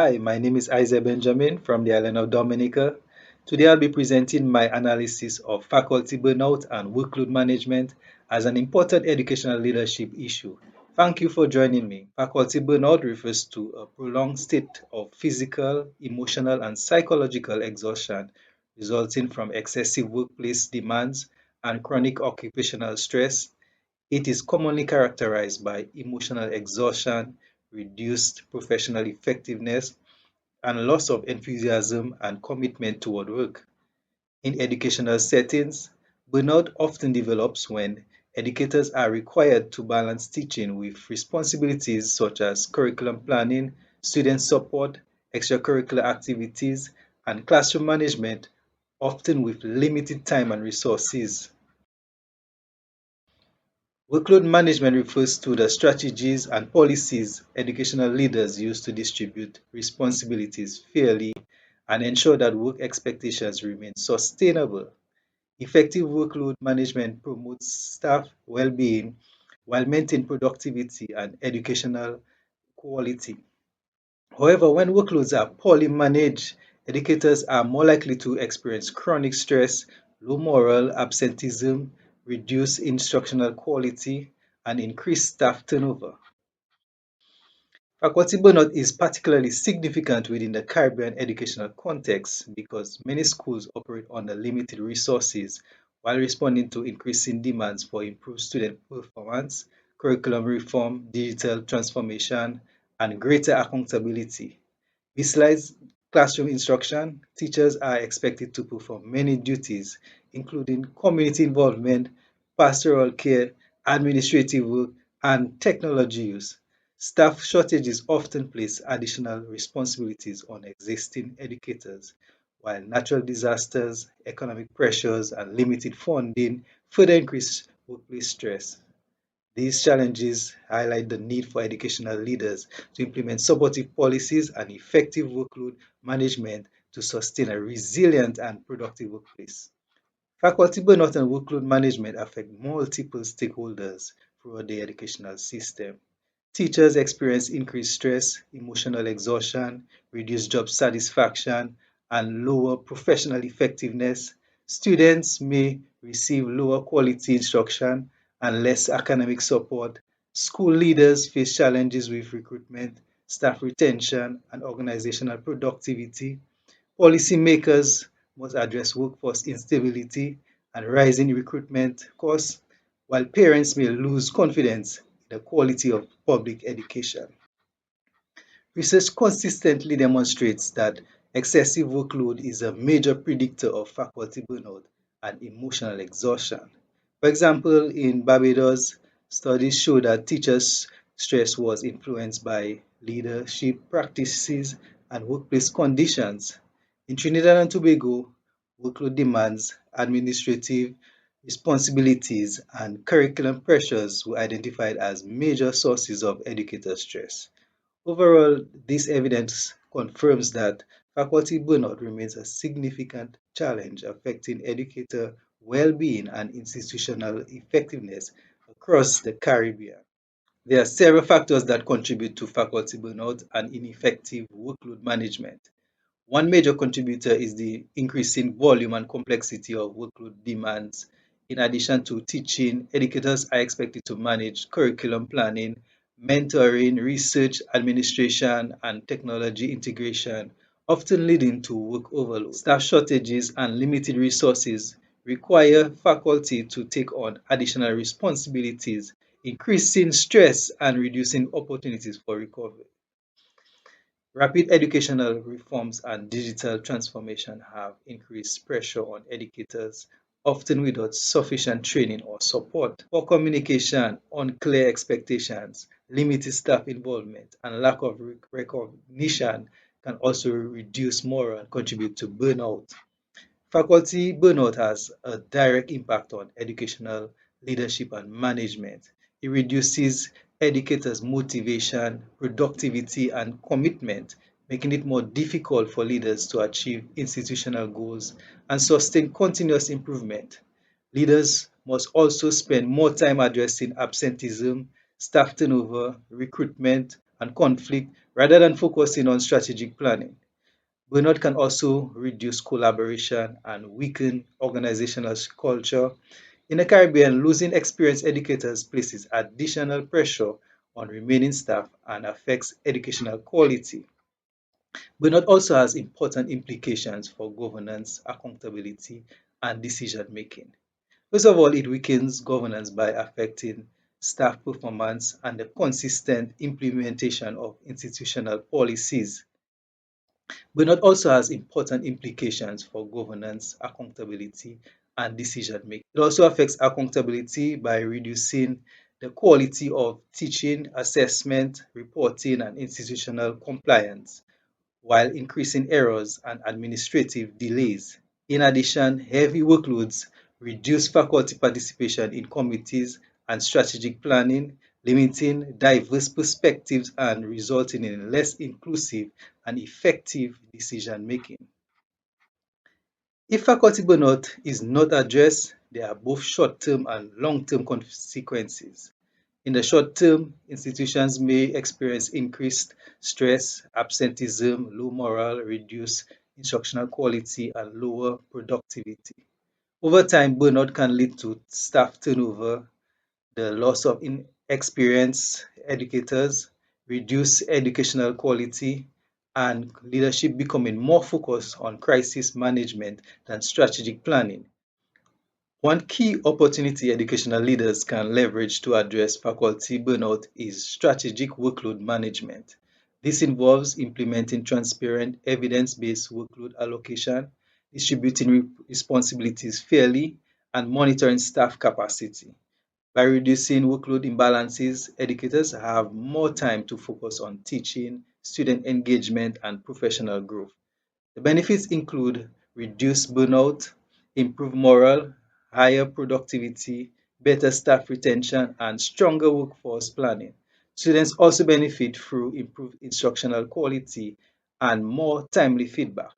Hi, my name is Isaac Benjamin from the island of Dominica. Today I'll be presenting my analysis of faculty burnout and workload management as an important educational leadership issue. Thank you for joining me. Faculty burnout refers to a prolonged state of physical, emotional, and psychological exhaustion resulting from excessive workplace demands and chronic occupational stress. It is commonly characterized by emotional exhaustion, reduced professional effectiveness, and loss of enthusiasm and commitment toward work. In educational settings, burnout often develops when educators are required to balance teaching with responsibilities such as curriculum planning, student support, extracurricular activities, and classroom management, often with limited time and resources. Workload management refers to the strategies and policies educational leaders use to distribute responsibilities fairly and ensure that work expectations remain sustainable. Effective workload management promotes staff well-being while maintaining productivity and educational quality. However, when workloads are poorly managed, educators are more likely to experience chronic stress, low morale, absenteeism, reduced instructional quality, and increased staff turnover. Faculty burnout is particularly significant within the Caribbean educational context because many schools operate under limited resources while responding to increasing demands for improved student performance, curriculum reform, digital transformation, and greater accountability. Besides classroom instruction, teachers are expected to perform many duties, including community involvement, pastoral care, administrative work, and technology use. Staff shortages often place additional responsibilities on existing educators, while natural disasters, economic pressures, and limited funding further increase workplace stress. These challenges highlight the need for educational leaders to implement supportive policies and effective workload management to sustain a resilient and productive workplace. Faculty burnout and workload management affect multiple stakeholders throughout the educational system. Teachers experience increased stress, emotional exhaustion, reduced job satisfaction, and lower professional effectiveness. Students may receive lower quality instruction and less academic support. School leaders face challenges with recruitment, staff retention, and organizational productivity. Policymakers must address workforce instability and rising recruitment costs, while parents may lose confidence in the quality of public education. Research consistently demonstrates that excessive workload is a major predictor of faculty burnout and emotional exhaustion. For example, in Barbados, studies show that teachers' stress was influenced by leadership practices and workplace conditions. In Trinidad and Tobago, workload demands, administrative responsibilities, and curriculum pressures were identified as major sources of educator stress. Overall, this evidence confirms that faculty burnout remains a significant challenge affecting educator well-being and institutional effectiveness across the Caribbean. There are several factors that contribute to faculty burnout and ineffective workload management. One major contributor is the increasing volume and complexity of workload demands. In addition to teaching, educators are expected to manage curriculum planning, mentoring, research, administration, and technology integration, often leading to work overload. Staff shortages and limited resources require faculty to take on additional responsibilities, increasing stress and reducing opportunities for recovery. Rapid educational reforms and digital transformation have increased pressure on educators, often without sufficient training or support. Poor communication, unclear expectations, limited staff involvement, and lack of recognition can also reduce morale and contribute to burnout. Faculty burnout has a direct impact on educational leadership and management. It reduces educators' motivation, productivity, and commitment, making it more difficult for leaders to achieve institutional goals and sustain continuous improvement. Leaders must also spend more time addressing absenteeism, staff turnover, recruitment, and conflict rather than focusing on strategic planning. Burnout can also reduce collaboration and weaken organizational culture. In the Caribbean, losing experienced educators places additional pressure on remaining staff and affects educational quality. Burnout also has important implications for governance, accountability, and decision making. First of all, it weakens governance by affecting staff performance and the consistent implementation of institutional policies. Burnout also has important implications for governance, accountability, and decision making. It also affects accountability by reducing the quality of teaching, assessment, reporting, and institutional compliance, while increasing errors and administrative delays. In addition, heavy workloads reduce faculty participation in committees and strategic planning, limiting diverse perspectives and resulting in less inclusive and effective decision making. If faculty burnout is not addressed, there are both short term and long term consequences. In the short term, institutions may experience increased stress, absenteeism, low morale, reduced instructional quality, and lower productivity. Over time, burnout can lead to staff turnover, the loss of inexperienced educators, reduced educational quality, and leadership becoming more focused on crisis management than strategic planning. One key opportunity educational leaders can leverage to address faculty burnout is strategic workload management. This involves implementing transparent, evidence based workload allocation, distributing responsibilities fairly, and monitoring staff capacity. By reducing workload imbalances, educators have more time to focus on teaching, student engagement, and professional growth. The benefits include reduced burnout, improved morale, higher productivity, better staff retention, and stronger workforce planning. Students also benefit through improved instructional quality and more timely feedback.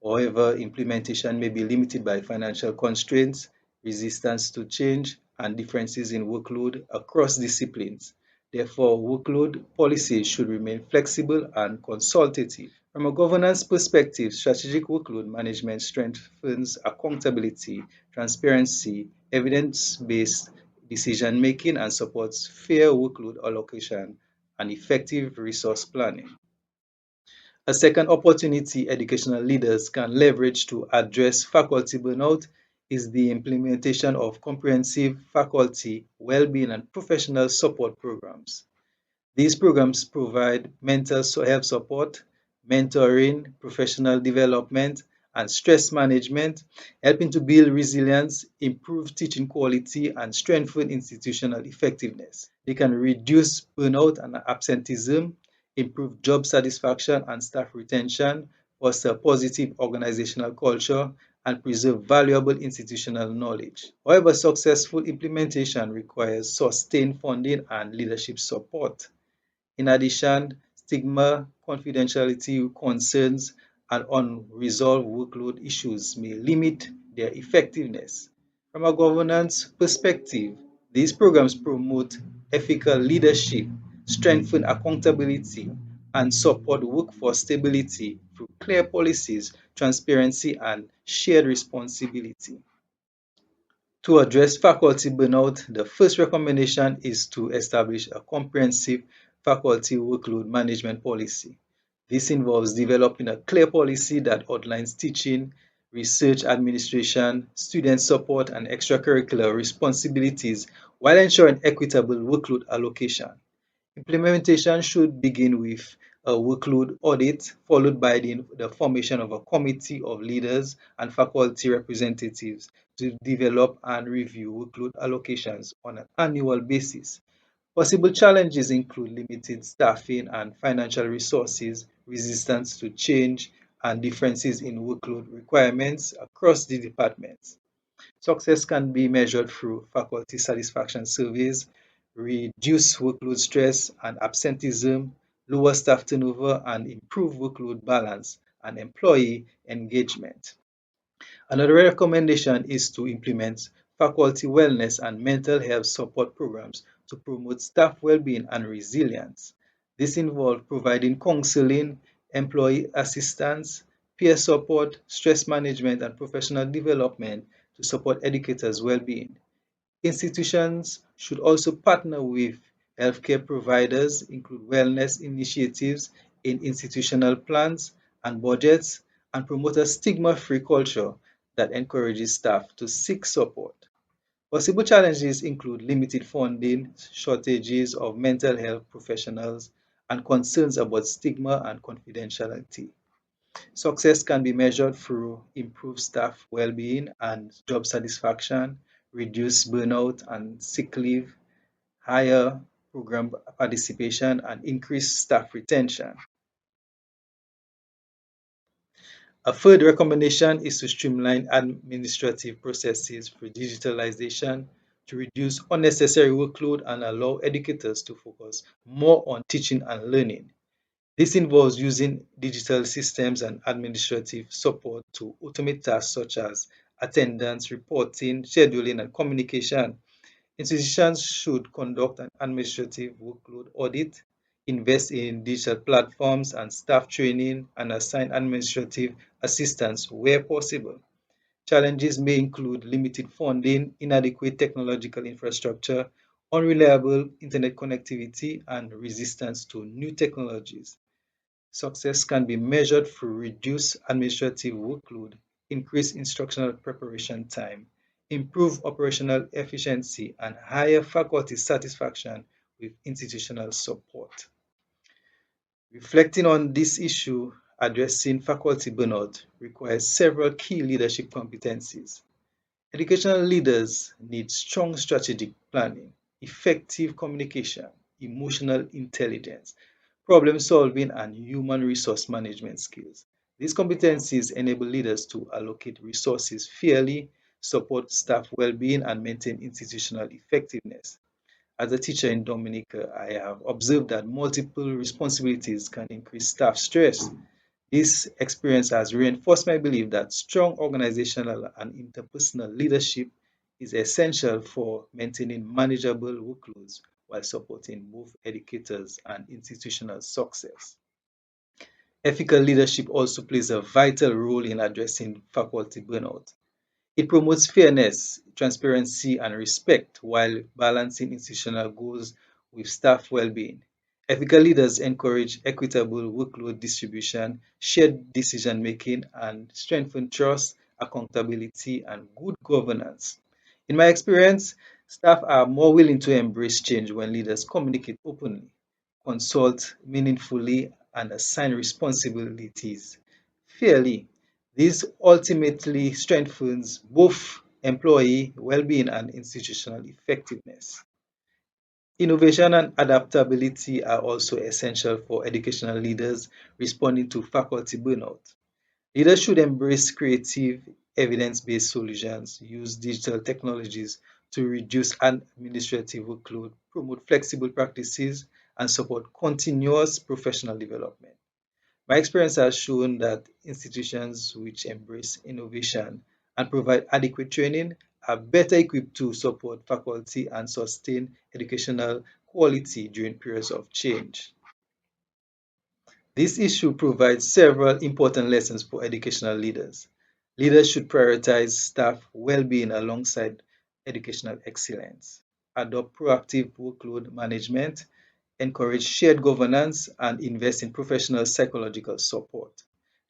However, implementation may be limited by financial constraints, resistance to change, and differences in workload across disciplines. Therefore, workload policies should remain flexible and consultative. From a governance perspective, strategic workload management strengthens accountability, transparency, evidence-based decision-making, and supports fair workload allocation and effective resource planning. A second opportunity educational leaders can leverage to address faculty burnout is the implementation of comprehensive faculty well-being and professional support programs. These programs provide mental health support, mentoring, professional development, and stress management, helping to build resilience, improve teaching quality, and strengthen institutional effectiveness. They can reduce burnout and absenteeism, improve job satisfaction and staff retention, foster positive organizational culture, and preserve valuable institutional knowledge. However, successful implementation requires sustained funding and leadership support. In addition, stigma, confidentiality concerns, and unresolved workload issues may limit their effectiveness. From a governance perspective, these programs promote ethical leadership, strengthen accountability, and support workforce stability through clear policies, transparency, and shared responsibility. To address faculty burnout, the first recommendation is to establish a comprehensive faculty workload management policy. This involves developing a clear policy that outlines teaching, research administration, student support, and extracurricular responsibilities while ensuring equitable workload allocation. Implementation should begin with a workload audit, followed by the formation of a committee of leaders and faculty representatives to develop and review workload allocations on an annual basis. Possible challenges include limited staffing and financial resources, resistance to change, and differences in workload requirements across the departments. Success can be measured through faculty satisfaction surveys, reduced workload stress and absenteeism, lower staff turnover, and improved workload balance and employee engagement. Another recommendation is to implement faculty wellness and mental health support programs to promote staff well-being and resilience. This involves providing counseling, employee assistance, peer support, stress management, and professional development to support educators' well-being. Institutions should also partner with healthcare providers, include wellness initiatives in institutional plans and budgets, and promote a stigma-free culture that encourages staff to seek support. Possible challenges include limited funding, shortages of mental health professionals, and concerns about stigma and confidentiality. Success can be measured through improved staff well-being and job satisfaction, reduced burnout and sick leave, higher program participation, and increased staff retention. A third recommendation is to streamline administrative processes through digitalization to reduce unnecessary workload and allow educators to focus more on teaching and learning. This involves using digital systems and administrative support to automate tasks such as attendance, reporting, scheduling, and communication. Institutions should conduct an administrative workload audit, invest in digital platforms and staff training, and assign administrative assistants where possible. Challenges may include limited funding, inadequate technological infrastructure, unreliable internet connectivity, and resistance to new technologies. Success can be measured through reduced administrative workload, increased instructional preparation time, improved operational efficiency, and higher faculty satisfaction with institutional support. Reflecting on this issue, addressing faculty burnout requires several key leadership competencies. Educational leaders need strong strategic planning, effective communication, emotional intelligence, problem solving, and human resource management skills. These competencies enable leaders to allocate resources fairly, support staff well being, and maintain institutional effectiveness. As a teacher in Dominica, I have observed that multiple responsibilities can increase staff stress. This experience has reinforced my belief that strong organizational and interpersonal leadership is essential for maintaining manageable workloads while supporting both educators and institutional success. Ethical leadership also plays a vital role in addressing faculty burnout. It promotes fairness, transparency, and respect while balancing institutional goals with staff well-being. Ethical leaders encourage equitable workload distribution, shared decision-making, and strengthen trust, accountability, and good governance. In my experience, staff are more willing to embrace change when leaders communicate openly, consult meaningfully, and assign responsibilities fairly. This ultimately strengthens both employee well-being and institutional effectiveness. Innovation and adaptability are also essential for educational leaders responding to faculty burnout. Leaders should embrace creative, evidence-based solutions, use digital technologies to reduce administrative workload, promote flexible practices, and support continuous professional development. My experience has shown that institutions which embrace innovation and provide adequate training are better equipped to support faculty and sustain educational quality during periods of change. This issue provides several important lessons for educational leaders. Leaders should prioritize staff well-being alongside educational excellence, adopt proactive workload management, encourage shared governance, and invest in professional psychological support.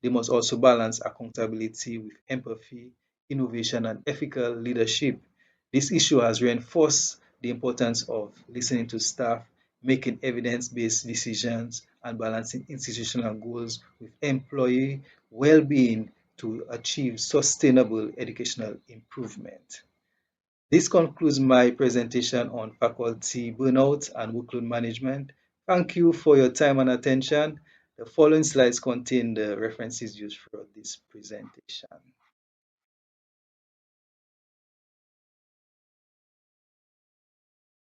They must also balance accountability with empathy, innovation, and ethical leadership. This issue has reinforced the importance of listening to staff, making evidence based decisions, and balancing institutional goals with employee well being to achieve sustainable educational improvement. This concludes my presentation on faculty burnout and workload management. Thank you for your time and attention. The following slides contain the references used for this presentation.